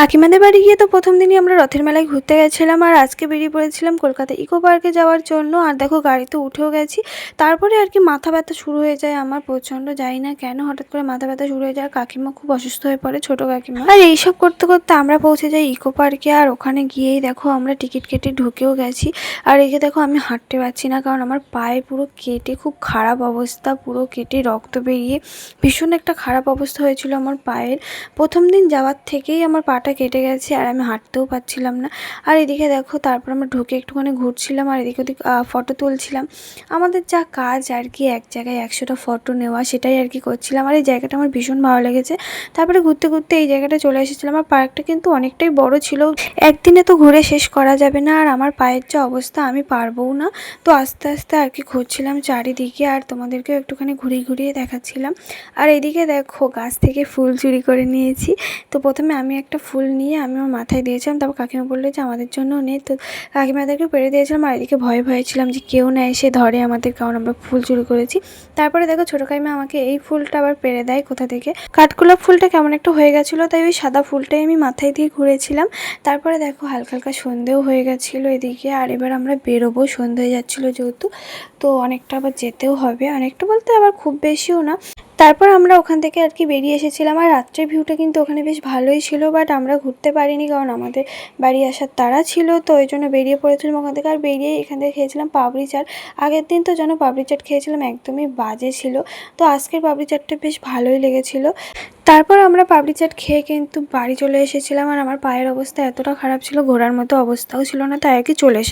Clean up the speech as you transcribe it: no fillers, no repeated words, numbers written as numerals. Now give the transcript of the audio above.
কাকিমাদের বাড়ি গিয়ে তো প্রথম দিনই আমরা রথের মেলায় ঘুরতে গেছিলাম, আর আজকে বেরিয়ে পড়েছিলাম কলকাতা ইকো পার্কে যাওয়ার জন্য। আর দেখো গাড়িতে উঠেও গেছি। তারপরে আর কি মাথা ব্যথা শুরু হয়ে যায় আমার প্রচণ্ড, জানি না কেন হঠাৎ করে মাথা ব্যথা শুরু হয়ে যায়। আর কাকিমা খুব অসুস্থ হয়ে পড়ে, ছোটো কাকিমা। আর এইসব করতে করতে আমরা পৌঁছে যাই ইকো পার্কে। আর ওখানে গিয়েই দেখো আমরা টিকিট কেটে ঢুকেও গেছি। আর একে দেখো আমি হাঁটতে পারছি না, কারণ আমার পায়ে পুরো কেটে খুব খারাপ অবস্থা, পুরো কেটে রক্ত বেরিয়ে ভীষণ একটা খারাপ অবস্থা হয়েছিল আমার পায়ের। প্রথম দিন যাওয়ার থেকেই আমার পাটা কেটে গেছে, আর আমি হাঁটতেও পারছিলাম না। আর এদিকে দেখো তারপর আমরা ঢুকে একটুখানি ঘুরছিলাম, আর এদিকে ওদিক ফটো তুলছিলাম। আমাদের যা কাজ আর কি, এক জায়গায় 100টা ফটো নেওয়া, সেটাই আর কি করছিলাম। আর এই জায়গাটা আমার ভীষণ ভালো লেগেছে। তারপরে ঘুরতে ঘুরতে এই জায়গাটা চলে এসেছিলাম। আর পার্কটা কিন্তু অনেকটাই বড় ছিল, একদিনে তো ঘুরে শেষ করা যাবে না। আর আমার পায়ের যে অবস্থা, আমি পারবও না। তো আস্তে আস্তে আর কি ঘুরছিলাম চারিদিকে, আর তোমাদেরকেও একটুখানি ঘুরিয়ে ঘুরিয়ে দেখাচ্ছিলাম। আর এদিকে দেখো গাছ থেকে ফুল চুরি করে নিয়েছি। তো প্রথমে আমি একটা ফুল নিয়ে আমি আমার মাথায় দিয়েছিলাম, তারপর কাকিমা বললো যে আমাদের জন্য নে। তো কাকিমাদেরকে পেরে দিয়েছিলাম। আর এদিকে ভয়ে ভয়ে ছিলাম যে কেউ না এসে ধরে আমাদের, কারণ আমরা ফুল চুরি করেছি। তারপরে দেখো ছোটো কাকিমা আমাকে এই ফুলটা আবার পেরে দেয় কোথা থেকে। কাঠগোলাপ ফুলটা কেমন একটা হয়ে গেছিলো, তাই ওই সাদা ফুলটাই আমি মাথায় দিয়ে ঘুরেছিলাম। তারপরে দেখো হালকা হালকা সন্ধেও হয়ে গেছিলো এদিকে। আর এবার আমরা বেরোবো, সন্ধে হয়ে যাচ্ছিলো যেহেতু। তো অনেকটা আবার যেতেও হবে, অনেকটা বলতে আবার খুব বেশিও না। তারপর আমরা ওখান থেকে আর কি বেরিয়ে এসেছিলাম। আর রাত্রের ভিউটা কিন্তু ওখানে বেশ ভালোই ছিল, বাট আমরা ঘুরতে পারিনি, কারণ আমাদের বাড়ি আসার তাড়া ছিল। তো ওই জন্য বেরিয়ে পড়েছিলাম ওখান থেকে। আর বেরিয়ে এখান থেকে খেয়েছিলাম পাপড়ি চাট। আগের দিন তো যেন পাপড়ি চাট খেয়েছিলাম, একদমই বাজে ছিল। তো আজকের পাপড়ি চাটটা বেশ ভালোই লেগেছিলো। তারপর আমরা পাপড়ি চাট খেয়ে কিন্তু বাড়ি চলে এসেছিলাম। আর আমার পায়ের অবস্থা এতটা খারাপ ছিল, ঘোরার মতো অবস্থাও ছিল না, তাই আর কি চলে এসে